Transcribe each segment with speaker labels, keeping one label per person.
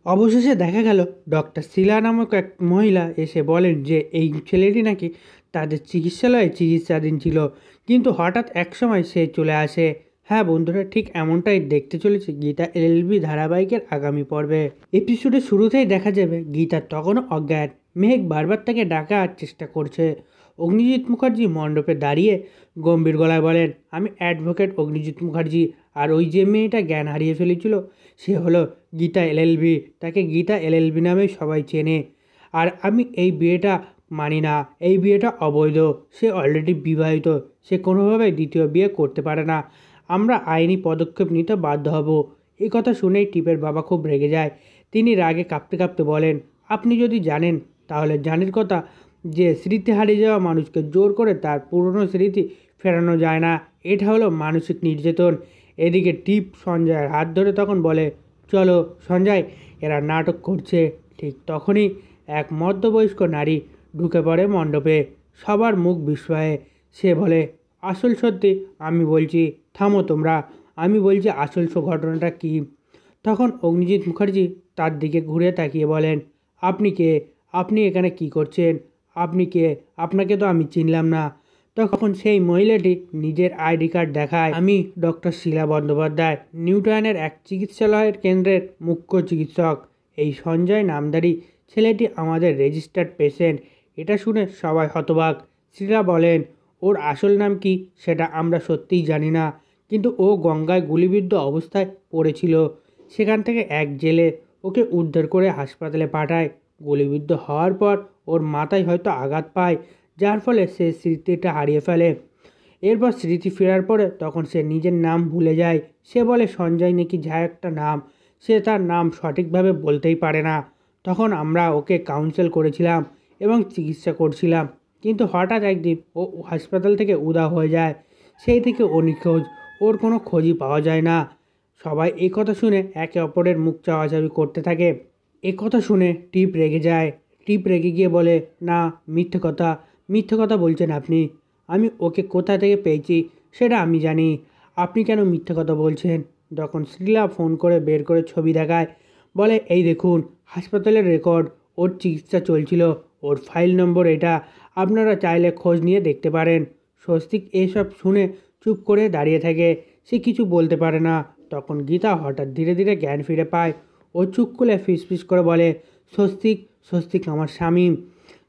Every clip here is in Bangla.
Speaker 1: অবশেষে দেখা গেল ডক্টর শিলা নামক এক মহিলা এসে বলেন যে এই ছেলেটি নাকি তাদের চিকিৎসালয়ে চিকিৎসাধীন ছিল, কিন্তু হঠাৎ একসময় সে চলে আসে। হ্যাঁ বন্ধুরা, ঠিক এমনটাই দেখতে চলেছে গীতা এলএলবি ধারাবাহিকের আগামী পর্বে। এপিসোডের শুরুতেই দেখা যাবে গীতা তখনও অজ্ঞান। মেঘ বারবার তাকে ডাকার চেষ্টা করছে। অগ্নিজিৎ মুখার্জি মণ্ডপে দাঁড়িয়ে গম্ভীর গলায় বলেন, আমি অ্যাডভোকেট অগ্নিজিৎ মুখার্জি। আর ওই যে মেয়েটা জ্ঞান হারিয়ে ফেলেছিল সে হলো গীতা এলএলবি। তাকে গীতা এলএলবি নামেই সবাই চেনে। আর আমি এই বিয়েটা মানি না, এই বিয়েটা অবৈধ। সে অলরেডি বিবাহিত, সে কোনোভাবেই দ্বিতীয় বিয়ে করতে পারে না। আমরা আইনি পদক্ষেপ নিতে বাধ্য হব। এই কথা শুনেই টিপের বাবা খুব রেগে যায়। তিনি রাগে কাঁপতে কাঁপতে বলেন, আপনি যদি জানেন তাহলে জানের কথা যে স্মৃতি হারিয়ে যাওয়া মানুষকে জোর করে তার পুরনো স্মৃতি ফেরানো যায় না। এটা হলো মানসিক নির্যাতন। এদিকে টিপ সঞ্জয়ের হাত ধরে তখন বলে, চলো সঞ্জয়, এরা নাটক করছে। ঠিক তখনই এক মধ্যবয়স্ক নারী ঢুকে পড়ে মণ্ডপে। সবার মুখ বিস্ময়ে। সে বলে, আসল সত্যি আমি বলছি, থামো তোমরা, আমি বলছি আসল ঘটনাটা কী। তখন অগ্নিজিৎ মুখার্জি তার দিকে ঘুরে তাকিয়ে বলেন, আপনি কে? আপনি এখানে কি করছেন? আপনি কে? আপনাকে তো আমি চিনলাম না। তখন সেই মহিলাটি নিজের আইডি কার্ড দেখায়, আমি ডক্টর শিলা বন্দ্যোপাধ্যায়, নিউটাউনের এক চিকিৎসালয়ের কেন্দ্রের মুখ্য চিকিৎসক। এই সঞ্জয় নামধারী ছেলেটি আমাদের রেজিস্টার্ড পেশেন্ট। এটা শুনে সবাই হতবাক। শিলা বলেন, ওর আসল নাম কি সেটা আমরা সত্যিই জানি না, কিন্তু ও গঙ্গায় গুলিবিদ্ধ অবস্থায় পড়েছিল। সেখান থেকে এক জেলে ওকে উদ্ধার করে হাসপাতালে পাঠায়। গুলিবিদ্ধ হওয়ার পর ওর মাথায় হয়তো আঘাত পায়, যার ফলে সে স্মৃতিটা হারিয়ে ফেলে। এরপর স্মৃতি ফেরার পরে তখন সে নিজের নাম ভুলে যায়। সে বলে সঞ্জয় নাকি যা একটা নাম, সে তার নাম সঠিকভাবে বলতেই পারে না। তখন আমরা ওকে কাউন্সেল করেছিলাম এবং চিকিৎসা করছিলাম, কিন্তু হঠাৎ একদিন ও হাসপাতাল থেকে উধাও হয়ে যায়। সেই থেকে ও নিখোঁজ, ওর কোনো খোঁজই পাওয়া যায় না। সবাই এই কথা শুনে একে অপরের মুখ চাওয়াচাবি করতে থাকে। এ কথা শুনে টিপ রেগে যায়। টিপ রেগে গিয়ে বলে, না, মিথ্যে কথা, মিথ্যে কথা বলছেন আপনি। আমি ওকে কোথা থেকে পেয়েছি সেটা আমি জানি। আপনি কেন মিথ্যে কথা বলছেন? তখন শ্রীলা ফোন করে বের করে ছবি দেখায়। বলে, এই দেখুন হাসপাতালের রেকর্ড, ওর চিকিৎসা চলছিল, ওর ফাইল নম্বর এটা, আপনারা চাইলে খোঁজ নিয়ে দেখতে পারেন। স্বস্তিক এসব শুনে চুপ করে দাঁড়িয়ে থাকে। সে কিছু বলতে পারে না। তখন গীতা হঠাৎ ধীরে ধীরে জ্ঞান ফিরে পায়। ও চুপ খুলে ফিসফিস করে বলে, স্বস্তিক, স্বস্তিক আমার স্বামী।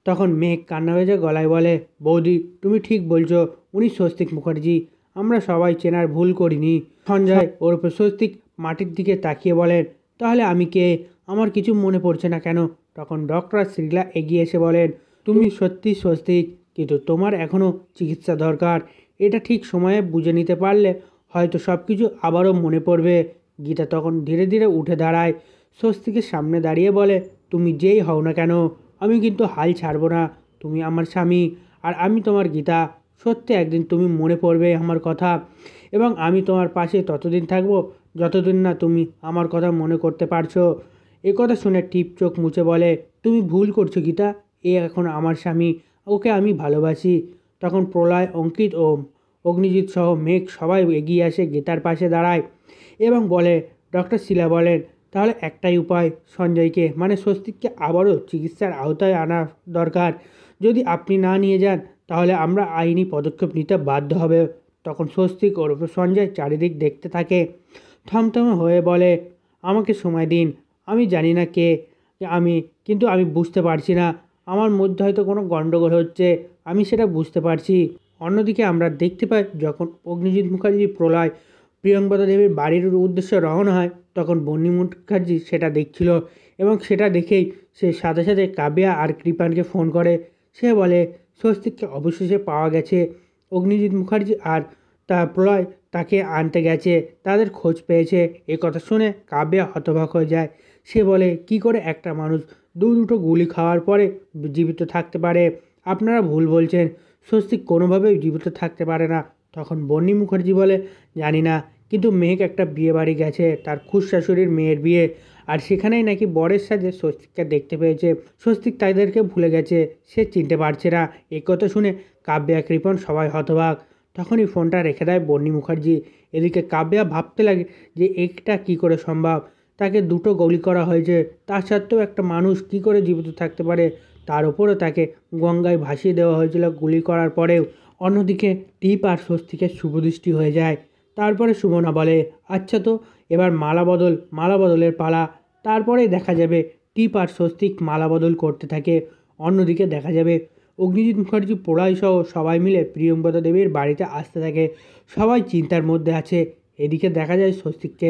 Speaker 1: তখন মেঘ কান্না ভেজা গলায় বলে, বৌদি তুমি ঠিক বলছো, উনি স্বস্তিক মুখার্জি। আমরা সবাই চেনার ভুল করিনি। সঞ্জয় ওরফে স্বস্তিক মাটির দিকে তাকিয়ে বলেন, তাহলে আমি কে? আমার কিছু মনে পড়ছে না কেন? তখন ডক্টর শ্রীলা এগিয়ে এসে বলেন, তুমি সত্যি স্বস্তিক, কিন্তু তোমার এখনও চিকিৎসা দরকার। এটা ঠিক সময়ে বুঝে নিতে পারলে হয়তো সব কিছু আবারও মনে পড়বে। গীতা তখন ধীরে ধীরে উঠে দাঁড়ায়। স্বস্তিকের সামনে দাঁড়িয়ে বলে, তুমি যেই হও না কেন, আমি কিন্তু হাল ছাড়বো না। তুমি আমার স্বামী, আর আমি তোমার গীতা। সত্যি একদিন তুমি মনে পড়বে আমার কথা, এবং আমি তোমার পাশে ততদিন থাকবো যতদিন না তুমি আমার কথা মনে করতে পারছো। এ কথা শুনে টিপ চোখ মুছে বলে, তুমি ভুল করছো গীতা, এ এখন আমার স্বামী, ওকে আমি ভালোবাসি। তখন প্রলয়, অঙ্কিত ও অগ্নিজিৎ সহ মেঘ সবাই এগিয়ে আসে গীতার পাশে দাঁড়ায় এবং বলে, ডক্টর শিলা বলেন, তাহলে একটাই উপায়, সঞ্জয়কে মানে স্বস্তিককে আবারও চিকিৎসার আওতায় আনা দরকার। যদি আপনি না নিয়ে যান তাহলে আমরা আইনি পদক্ষেপ নিতে বাধ্য হবে। তখন স্বস্তিক ওরফে সঞ্জয় চারিদিক দেখতে থাকে, থমথমে হয়ে বলে, আমাকে সময় দিন, আমি জানি না কে আমি, কিন্তু আমি বুঝতে পারছি না, আমার মধ্যে হয়তো কোনো গণ্ডগোল হচ্ছে, আমি সেটা বুঝতে পারছি। অন্যদিকে আমরা দেখতে পাই যখন অগ্নিজিৎ মুখার্জি, প্রলয়, প্রিয়ঙ্বদা দেবীর বাড়ির উদ্দেশ্যে রওনা হয়, তখন বন্নি মুখার্জি সেটা দেখছিল এবং সেটা দেখেই সে সাথে সাথে কাব্যা আর কৃপানকে ফোন করে। সে বলে, স্বস্তিককে অবশেষে পাওয়া গেছে। অগ্নিজিৎ মুখার্জি আর তার প্রলয় তাকে আনতে গেছে, তাদের খোঁজ পেয়েছে। এ কথা শুনে কাব্যা হতবাক হয়ে যায়। সে বলে, কি করে একটা মানুষ দুটো গুলি খাওয়ার পরে জীবিত থাকতে পারে? আপনারা ভুল বলছেন, স্বস্তিক কোনোভাবেই জীবিত থাকতে পারে না। তখন বন্নি মুখার্জি বলে, জানি না, কিন্তু মেঘ একটা বিয়ে বাড়ি গেছে, তার খুড়শাশুড়ির মেয়ের বিয়ে, আর সেখানেই নাকি বরের সাথে স্বস্তিককে দেখতে পেয়েছে। স্বস্তিক তাদেরকে ভুলে গেছে, সে চিনতে পারছে না। এই কথা শুনে কাব্যা, কৃপণ সবাই হতবাক। তখনই ফোনটা রেখে দেয় বন্নি মুখার্জি। এদিকে কাব্যা ভাবতে লাগে যে এটা কী করে সম্ভব। তাকে দুটো গুলি করা হয়েছে, তা সত্ত্বেও একটা মানুষ কী করে জীবিত থাকতে পারে? তার উপরে তাকে গঙ্গায় ভাসিয়ে দেওয়া হয়েছিল গুলি করার পরেও। অন্যদিকে টিপ আর স্বস্তিকের শুভদৃষ্টি হয়ে যায়। তারপরে সুমনা বলে, আচ্ছা তো এবার মালা বদলের পালা। তারপরেই দেখা যাবে টিপ আর স্বস্তিক মালা বদল করতে থাকে। অন্যদিকে দেখা যাবে অগ্নিজিৎ মুখার্জি পোড়াই সহ সবাই মিলে প্রিয়ঙ্বদা দেবীর বাড়িতে আসতে থাকে। সবাই চিন্তার মধ্যে আছে। এদিকে দেখা যায় স্বস্তিককে।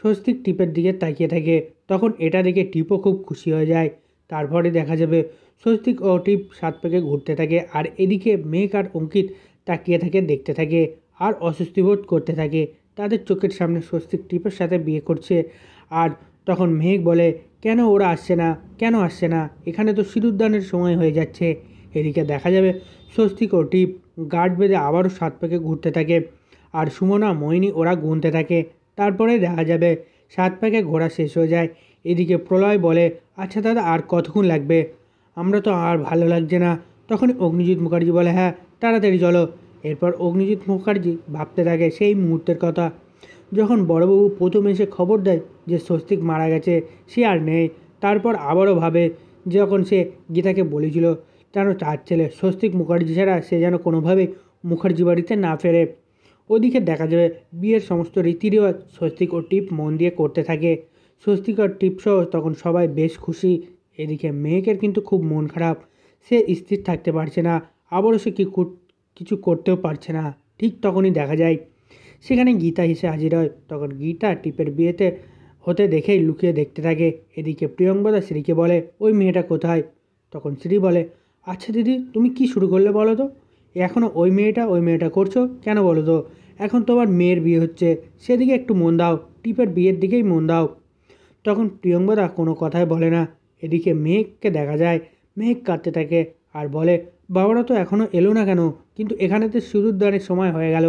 Speaker 1: স্বস্তিক টিপের দিকে তাকিয়ে থাকে। তখন এটা দেখে টিপও খুব খুশি হয়ে যায়। তারপরে দেখা যাবে স্বস্তিক ও টিপ সাত প্যাকে ঘুরতে থাকে, আর এদিকে মেঘ আর অঙ্কিত তাকিয়ে থাকে, দেখতে থাকে আর অস্বস্তি বোধ করতে থাকে। তাদের চোখের সামনে স্বস্তিক টিপের সাথে বিয়ে করছে। আর তখন মেঘ বলে, কেন ওরা আসছে না, কেন আসছে না? এখানে তো সিঁদুরদানের সময় হয়ে যাচ্ছে। এদিকে দেখা যাবে স্বস্তিক ও টিপ গার্ড বেঁধে আবারও সাত প্যাকে ঘুরতে থাকে, আর সুমনা মোহিনী ওরা গুনতে থাকে। তারপরে দেখা যাবে সাত প্যাকে ঘোরা শেষ হয়ে যায়। এদিকে প্রলয় বলে, আচ্ছা দাদা আর কতক্ষণ লাগবে? আমরা তো আর ভালো লাগছে না। তখন অগ্নিজিৎ মুখার্জি বলে, হ্যাঁ তাড়াতাড়ি চলো। এরপর অগ্নিজিৎ মুখার্জি ভাবতে থাকে সেই মুহূর্তের কথা, যখন বড়বাবু প্রথম এসে খবর দেয় যে স্বস্তিক মারা গেছে, সে আর নেই। তারপর আবারও ভাবে যখন সে গীতাকে বলেছিল যেন তার ছেলে স্বস্তিক মুখার্জি ছাড়া সে যেন কোনোভাবেই মুখার্জি বাড়িতে না ফেরে। ওদিকে দেখা যাবে বিয়ের সমস্ত রীতিরেওয়াজ স্বস্তিক ও টিপ মন দিয়ে করতে থাকে। স্বস্তিক আর টিপ সহ তখন সবাই বেশ খুশি। এদিকে মেয়েকের কিন্তু খুব মন খারাপ। সে স্থির থাকতে পারছে না, আবারও সে কিছু করতেও পারছে না। ঠিক তখনই দেখা যায় সেখানে গীতা এসে হাজির হয়। তখন গীতা টিপের বিয়েতে হতে দেখেই লুকিয়ে দেখতে থাকে। এদিকে প্রিয়ঙ্বদা শ্রীকে বলে, ওই মেয়েটা কোথায়? তখন শ্রী বলে, আচ্ছা দিদি তুমি কি শুরু করলে বলো তো? এখনও ওই মেয়েটা করছো কেন বলো তো? এখন তোমার মেয়ের বিয়ে হচ্ছে, সেদিকে একটু মন দাও, টিপের বিয়ের দিকেই মন দাও। তখন প্রিয়ঙ্বদা কোনো কথাই বলে না। এদিকে মেঘকে দেখা যায়, মেঘ কাঁদতে থাকে আর বলে, বাবারা তো এখনও এলো না কেন? কিন্তু এখানে তো সিঁদুরদানের সময় হয়ে গেল,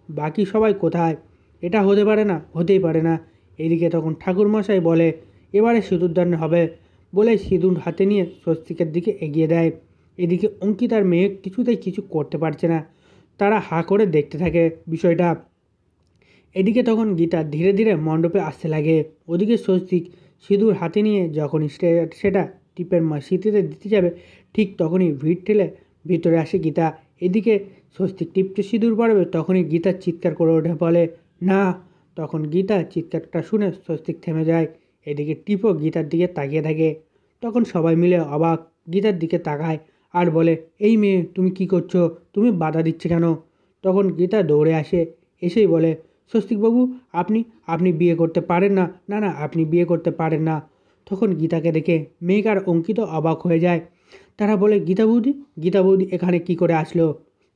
Speaker 1: বাকি সবাই কোথায়? এটা হতে পারে না, হতেই পারে না। এদিকে তখন ঠাকুরমশাই বলে, এবারে সিঁদুরদান হবে বলে সিঁদুর হাতে নিয়ে স্বস্তিকের দিকে এগিয়ে দেয়। এদিকে অঙ্কিত আর মেঘ কিছুতেই কিছু করতে পারছে না। তারা হাঁ করে দেখতে থাকে বিষয়টা। এদিকে তখন গীতা ধীরে ধীরে মণ্ডপে আসতে লাগে। ওদিকে স্বস্তিক সিঁদুর হাতে নিয়ে যখনই সেটা টিপের সিঁথিতে দিতে যাবে, ঠিক তখনই ভিড় ঠেলে ভিতরে আসে গীতা। এদিকে স্বস্তিক টিপতে সিঁদুর পড়বে, তখনই গীতার চিৎকার করে ওঠে, বলে, না। তখন গীতা চিৎকারটা শুনে স্বস্তিক থেমে যায়। এদিকে টিপও গীতার দিকে তাকিয়ে থাকে। তখন সবাই মিলে অবাক গীতার দিকে তাকায় আর বলে, এই মেয়ে তুমি কি করছো? তুমি বাধা দিচ্ছে কেন? তখন গীতা দৌড়ে আসে, এসেই বলে, স্বস্তিকবাবু আপনি আপনি বিয়ে করতে পারেন না, না না আপনি বিয়ে করতে পারেন না। তখন গীতাকে দেখে মেঘ আর অঙ্কিত অবাক হয়ে যায়। তারা বলে, গীতা বৌদি এখানে কি করে আসলো?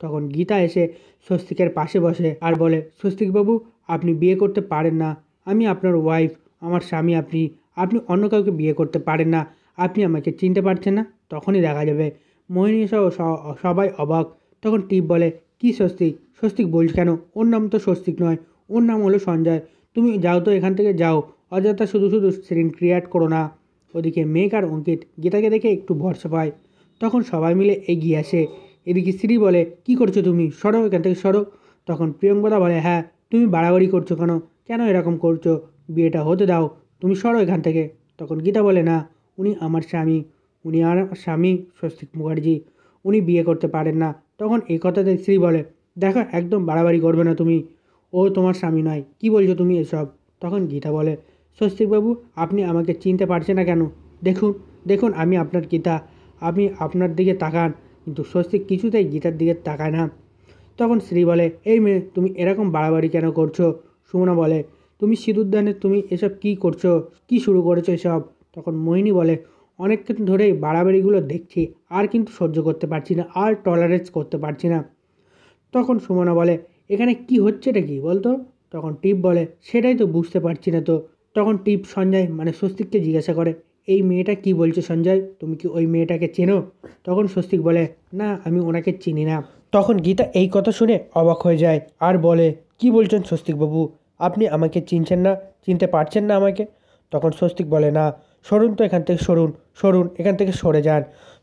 Speaker 1: তখন গীতা এসে স্বস্তিকের পাশে বসে আর বলে, স্বস্তিকবাবু আপনি বিয়ে করতে পারেন না। আমি আপনার ওয়াইফ, আমার স্বামী। আপনি আপনি অন্য কাউকে বিয়ে করতে পারেন না। আপনি আমাকে চিনতে পারছেন না? তখনই দেখা যাবে মোহিনী সহ সবাই অবাক। তখন টিপ বলে, কি স্বস্তিক বলছ কেন? ওর নাম তো স্বস্তিক নয়, ওর নাম হলো সঞ্জয়। তুমি যাও তো এখান থেকে যাও, অযথা শুধু সিন ক্রিয়েট করো না। ওদিকে মেঘ আর অঙ্কিত গীতাকে দেখে একটু ভরসা পায়। তখন সবাই মিলে এগিয়ে আসে। এদিকে শ্রী বলে, কি করছো তুমি? সরো এখান থেকে, সরো। তখন প্রিয়ঙ্কদা বলে, হ্যাঁ তুমি বাড়াবাড়ি করছো কেন? কেন এরকম করছো? বিয়েটা হতে দাও, তুমি সরো এখান থেকে। তখন গীতা বলে, না, উনি আমার স্বামী, উনি আর স্বামী স্বস্তিক মুখার্জি, উনি বিয়ে করতে পারেন না। তখন এই কথাতে শ্রী বলে, দেখো একদম বাড়াবাড়ি করবে না তুমি, ও তোমার স্বামী নয়, কি বলছো তুমি এসব? তখন গীতা বলে, স্বস্তিকবাবু আপনি আমাকে চিনতে পারছেন না কেন? দেখুন দেখুন আমি আপনার গীতা, আপনি আপনার দিকে তাকান। কিন্তু স্বস্তিক কিছুতেই গীতার দিকে তাকায় না। তখন শ্রী বলে, এই মেয়ে তুমি এরকম বাড়াবাড়ি কেন করছো? সুমনা বলে, তুমি সিঁদুরদানে তুমি এসব কি করছো, কি শুরু করেছো এসব? তখন মোহিনী বলে, অনেকক্ষণ ধরেই বাড়াবাড়িগুলো দেখছি, আর কিন্তু সহ্য করতে পারছি না, আর টলারেন্স করতে পারছি না। তখন সুমনা বলে, এখানে কি হচ্ছেটা কি বলতো? তখন টিপ বলে, সেটাই তো বুঝতে পারছি না তো। তখন টিপ সঞ্জয় মানে স্বস্তিককে জিজ্ঞাসা করে, এই মেয়েটা কি বলছে সঞ্জয়, তুমি কি ওই মেয়েটাকে চেনো? তখন স্বস্তিক বলে, না আমি ওনাকে চিনি না। তখন গীতা এই কথা শুনে অবাক হয়ে যায় আর বলে, কি বলছেন স্বস্তিকবাবু, আপনি আমাকে চিনছেন না, চিনতে পারছেন না আমাকে? তখন স্বস্তিক বলে, না, সরুন তো এখান থেকে, সরুন সরুন এখান থেকে সরে যান।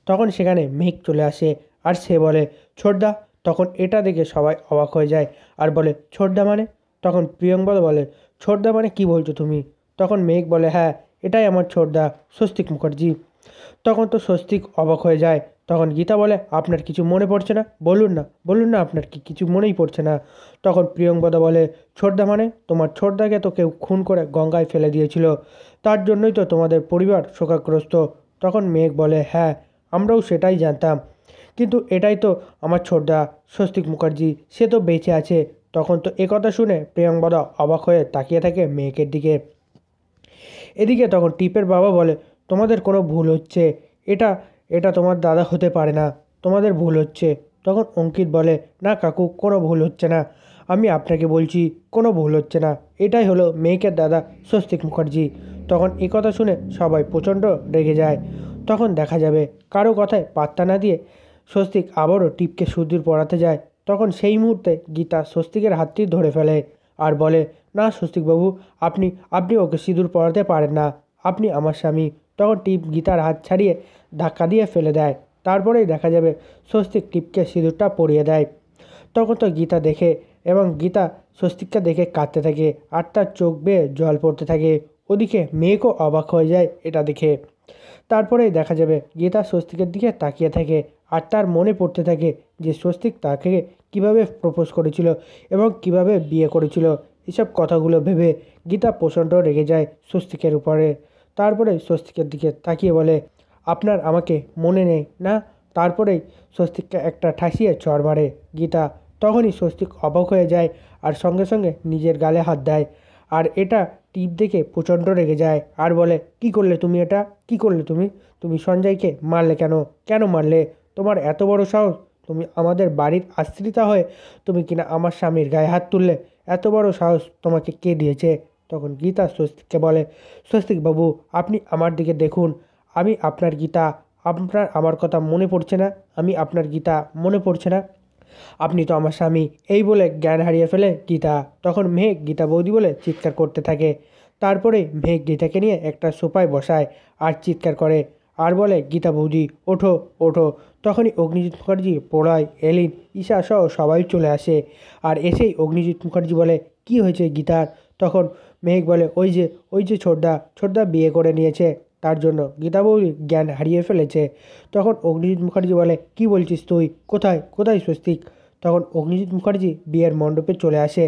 Speaker 1: তখন সেখানে মেঘ চলে আসে আর সে বলে, ছোটদা। তখন এটা দেখে সবাই অবাক হয়ে যায় আর বলে, ছোটদা মানে? তখন প্রিয়ঙ্বদা বলে, ছোটদা মানে কি বলছো তুমি? তখন মেঘ বলে, হ্যাঁ, এটাই আমার ছোটদা স্বস্তিক মুখার্জি। তখন তো স্বস্তিক অবাক হয়ে যায়। তখন গীতা বলে, আপনার কিছু মনে পড়ছে না? বলুন না, বলুন না, আপনার কি কিছু মনেই পড়ছে না? তখন প্রিয়ঙ্বদা বলে, ছোটদা মানে তোমার ছোটদাকে তো কেউ খুন করে গঙ্গায় ফেলে দিয়েছিল, তার জন্যই তো তোমাদের পরিবার শোকাগ্রস্ত। তখন মেঘ বলে, হ্যাঁ, আমরাও সেটাই জানতাম, কিন্তু এটাই তো আমার ছোটদা স্বস্তিক মুখার্জি, সে তো বেঁচে আছে। তখন তো একথা শুনে প্রিয়ঙ্বদা অবাক হয়ে তাকিয়ে থাকে মেঘের দিকে। এদিকে তখন টিপের বাবা বলে, তোমাদের কোনো ভুল হচ্ছে, এটা এটা তোমার দাদা হতে পারে না, তোমাদের ভুল হচ্ছে। তখন অঙ্কিত বলে, না কাকু, কোনো ভুল হচ্ছে না, আমি আপনাকে বলছি কোনো ভুল হচ্ছে না, এটাই হলো মেয়েকের দাদা স্বস্তিক মুখার্জি। তখন এ কথা শুনে সবাই প্রচণ্ড রেগে যায়। তখন দেখা যাবে কারো কথায় পাত্তা না দিয়ে স্বস্তিক আবারও টিপকে সুদূর পড়াতে যায়। তখন সেই মুহূর্তে গীতা স্বস্তিকের হাতটি ধরে ফেলে আর বলে, না স্বস্তিকবাবু, আপনি আপনি ওকে সিঁদুর পরাতে পারেন না, আপনি আমার স্বামী। তখন টিপ গীতার হাত ছাড়িয়ে ধাক্কা দিয়ে ফেলে দেয়। তারপরেই দেখা যাবে স্বস্তিক টিপকে সিঁদুরটা পরিয়ে দেয়। তখন তো গীতা দেখে এবং গীতা স্বস্তিককে দেখে কাঁদতে থাকে আর তার চোখ বেয়ে জল পড়তে থাকে। ওদিকে মেয়েকেও অবাক হয়ে যায় এটা দেখে। তারপরেই দেখা যাবে গীতা স্বস্তিকের দিকে তাকিয়ে থাকে আর তার মনে পড়তে থাকে যে স্বস্তিক তাকে কিভাবে প্রপোজ করেছিল এবং কিভাবে বিয়ে করেছিল। এসব কথাগুলো ভেবে গীতা প্রচণ্ড রেগে যায় স্বস্তিকের উপরে। তারপরে স্বস্তিকের দিকে তাকিয়ে বলে, আপনার আমাকে মনে নেই না? তারপরেই স্বস্তিককে একটা ঠাসিয়ে চড় মারে গীতা। তখনই স্বস্তিক অবাক হয়ে যায় আর সঙ্গে সঙ্গে নিজের গালে হাত দেয়। আর এটা টিপ দেখে প্রচণ্ড রেগে যায় আর বলে, কি করলে তুমি এটা? কি করলে তুমি? তুমি সঞ্জয়কে মারলে কেন? কেন মারলে? তোমার এত বড় সাহস, তুমি আমাদের বাড়ির আশ্রিতা হয়ে তুমি কিনা আমার স্বামীর গায়ে হাত তুললে? এত বড় সাহস তোমাকে কে দিয়েছে? তখন গীতা স্বস্তিককে বলে, স্বস্তিক বাবু, আপনি আমার দিকে দেখুন, আমি আপনার গীতা, আপনার আমার কথা মনে পড়ছে না? আমি আপনার গীতা, মনে পড়ছে না? আপনি তো আমার স্বামী। এই বলে জ্ঞান হারিয়ে ফেলে গীতা। তখন মেঘ গীতা বৌদি বলে চিৎকার করতে থাকে। তারপরে মেঘ গীতাকে নিয়ে একটা সোফায় বসায় আর চিৎকার করে আর বলে, গীতা বৌদি ওঠো, ওঠো। তখনই অগ্নিজিৎ মুখার্জি, প্রলয়, এলিন, ঈশা সহ সবাই চলে আসে। আর এসেই অগ্নিজিৎ মুখার্জি বলে, কি হয়েছে গীতার? তখন মেঘ বলে, ওই যে ছোটদা, ছোটদা বিয়ে করে নিয়েছে, তার জন্য গীতা বৌদি জ্ঞান হারিয়ে ফেলেছে। তখন অগ্নিজিৎ মুখার্জি বলে, কি বলছিস তুই? কোথায় কোথায় স্বস্তিক? তখন অগ্নিজিৎ মুখার্জি বিয়ের মণ্ডপে চলে আসে।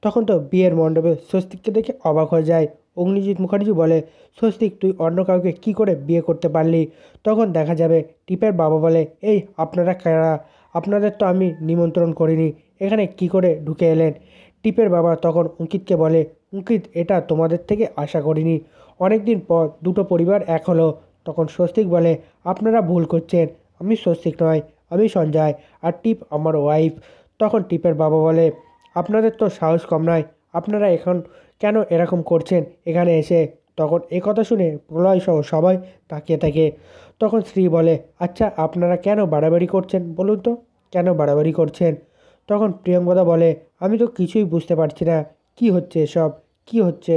Speaker 1: তখন তো বিয়ের মণ্ডপে স্বস্তিককে দেখে অবাক হয়ে যায়। অগ্নিজিৎ মুখার্জি বলে, স্বস্তিক, তুই অন্য কাউকে কি করে বিয়ে করতে পারলি? তখন দেখা যাবে টিপের বাবা বলে, এই আপনারা কারা? আপনাদের তো আমি নিমন্ত্রণ করিনি, এখানে কি করে ঢুকে এলেন? টিপের বাবা তখন অঙ্কিতকে বলে, অঙ্কিত, এটা তোমাদের থেকে আশা করিনি, অনেক দিন পর দুটো পরিবার এক হলো। তখন স্বস্তিক বলে, আপনারা ভুল করছেন, আমি স্বস্তিক নয়, আমি সঞ্জয়, আর টিপ আমার ওয়াইফ। তখন টিপের বাবা বলে, আপনাদের তো সাহস কম নয়, আপনারা এখন কেন এরকম করছেন এখানে এসে? তখন এ কথা শুনে প্রলয় সহ সবাই তাকিয়ে থাকে। তখন স্ত্রী বলে, আচ্ছা, আপনারা কেন বাড়াবাড়ি করছেন বলুন তো, কেন বাড়াবাড়ি করছেন? তখন প্রিয়ঙ্বদা বলে, আমি তো কিছুই বুঝতে পারছি না, কি হচ্ছে এসব, কি হচ্ছে?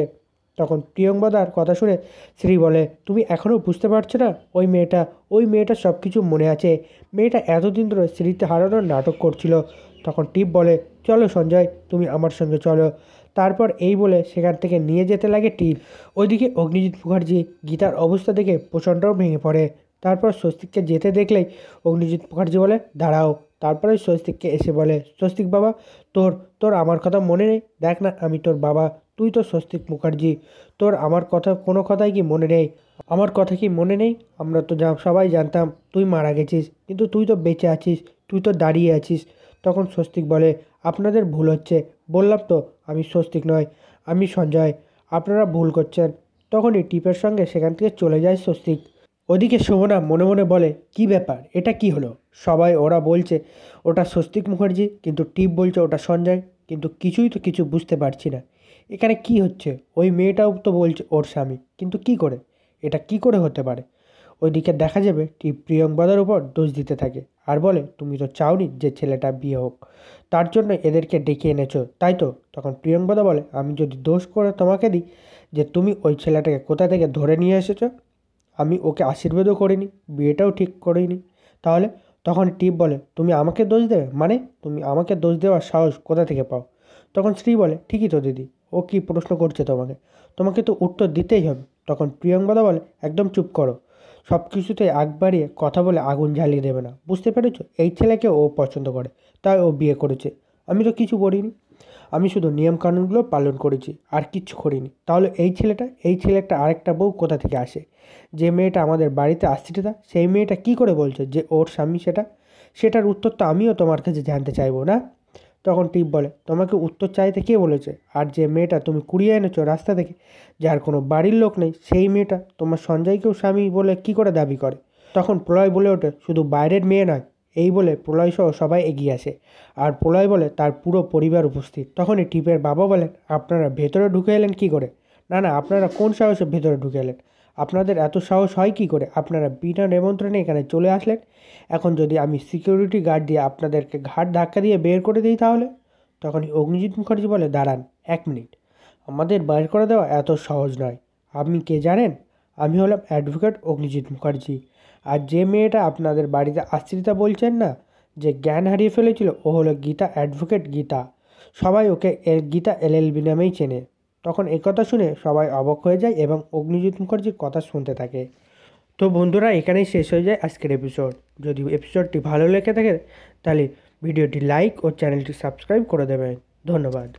Speaker 1: তখন প্রিয়ঙ্বদার কথা শুনে শ্রী বলে, তুমি এখনও বুঝতে পারছো না? ওই মেয়েটা সব কিছু মনে আছে, মেয়েটা এতদিন ধরে স্মৃতি হারানোর নাটক করছিল। তখন টিপ বলে, চলো সঞ্জয়, তুমি আমার সঙ্গে চলো। তারপর এই বলে সেখান থেকে নিয়ে যেতে লাগে টিপ। ওইদিকে অগ্নিজিৎ মুখার্জি গীতার অবস্থা দেখে প্রচণ্ড ভেঙে পড়ে। তারপর স্বস্তিককে যেতে দেখলেই অগ্নিজিৎ মুখার্জি বলে, দাঁড়াও। তারপরে স্বস্তিককে এসে বলে, স্বস্তিক বাবা, তোর তোর আমার কথা মনে নেই? দেখ না, আমি তোর বাবা, তুই তো স্বস্তিক মুখার্জি, তোর আমার কথা কোনো কথাই কি মনে নেই? আমার কথা কি মনে নেই? আমরা তো সবাই জানতাম তুই মারা গেছিস, কিন্তু তুই তো বেঁচে আছিস, তুই তো দাঁড়িয়ে আছিস। তখন স্বস্তিক বলে, আপনাদের ভুল হচ্ছে, বললাম তো আমি স্বস্তিক নয়, আমি সঞ্জয়, আপনারা ভুল করছেন। তখনই টিপের সঙ্গে সেখান থেকে চলে যায় স্বস্তিক। ওদিকে শোভনা মনে মনে বলে, কি ব্যাপার, এটা কি হলো? সবাই ওরা বলছে ওটা স্বস্তিক মুখার্জি, কিন্তু টিপ বলছে ওটা সঞ্জয়, কিন্তু কিছুই তো কিছু বুঝতে পারছি না, এখানে কি হচ্ছে? ওই মেয়েটাও তো বলছে ওর স্বামী, কিন্তু কি করে, এটা কি করে হতে পারে? ওইদিকে দেখা যাবে টিপ প্রিয়ঙ্বদার উপর দোষ দিতে থাকে আর বলে, তুমি তো চাওনি যে ছেলেটা বিয়ে হোক, তার জন্য এদেরকে ডেকে এনেছো, তাই তো? তখন প্রিয়ঙ্বদা বলে, আমি যদি দোষ করে তোমাকে দিই যে তুমি ওই ছেলেটাকে কোথা থেকে ধরে নিয়ে এসেছো, আমি ওকে আশীর্বাদও করিনি, বিয়েটাও ঠিক করিনি, তাহলে? তখন টিপ বলে, তুমি আমাকে দোষ দেবে মানে? তুমি আমাকে দোষ দেওয়ার সাহস কোথা থেকে পাও? তখন স্ত্রী বলে, ঠিকই তো দিদি, ও ও কি প্রশ্ন করছে তোমাকে, তোমাকে তো উত্তর দিতেই হবে। তখন প্রিয়ঙ্গদা বলে, একদম চুপ করো, সব কিছুতে আগ বাড়িয়ে কথা বলে আগুন জ্বালিয়ে দেবে না, বুঝতে পেরেছো? এই ছেলেকে ও পছন্দ করে, তাই ও বিয়ে করেছে। আমি তো কিছু করিনি, আমি শুধু নিয়মকানুনগুলো পালন করেছি, আর কিচ্ছু করিনি। তাহলে এই ছেলেটা আরেকটা বউ কোথা থেকে আসে? যে মেয়েটা আমাদের বাড়িতে আসছে, সেই মেয়েটা কি করে বলছে যে ওর স্বামী? সেটার উত্তর তো আমিও তোমার কাছে জানতে চাইবো না? তখন টিপ বলে, তোমাকে উত্তর চাইতে কে বলেছে? আর যে মেয়েটা তুমি কুড়িয়ে এনেছো রাস্তা থেকে, যার কোনো বাড়ির লোক নেই, সেই মেয়েটা তোমার সঞ্জয়কেও স্বামী বলে কি করে দাবি করে? তখন প্রলয় বলে ওঠে, শুধু বাইরের মেয়ে নয়। এই বলে প্রলয় সহ সবাই এগিয়ে আসে, আর প্রলয় বলে তার পুরো পরিবার উপস্থিত। তখনই টিপের বাবা বলেন, আপনারা ভেতরে ঢুকে এলেন কি করে? না না, আপনারা কোন সাহসে ভেতরে ঢুকে এলেন? আপনাদের এত সাহস হয় কি করে? আপনারা বিনা নিমন্ত্রণে এখানে চলে আসলেন। এখন যদি আমি সিকিউরিটি গার্ড দিয়ে আপনাদেরকে ঘাট ধাক্কা দিয়ে বের করে দিই তাহলে? তখনই অগ্নিজিৎ মুখার্জি বলে, দাঁড়ান 1 মিনিট, আমাদের বাইর করে দেওয়া এত সহজ নয়। আপনি কে জানেন? আমি হলাম অ্যাডভোকেট অগ্নিজিৎ মুখার্জি। আর যে মেয়েটা আপনাদের বাড়িতে আশ্রিতা বলছেন না, যে জ্ঞান হারিয়ে ফেলেছিল, ও হলো গীতা, অ্যাডভোকেট গীতা। সবাই ওকে গীতা LLB নামেই চেনে। তখন একথা শুনে সবাই অবাক হয়ে যায় এবং অগ্নিজিৎ মুখার্জির কথা শুনতে থাকে। তো বন্ধুরা, এখানেই শেষ হয়ে যায় আজকের এপিসোড। যদি এপিসোডটি ভালো লেগে থাকে তাহলে ভিডিওটি লাইক ও চ্যানেলটি সাবস্ক্রাইব করে দেবেন। ধন্যবাদ।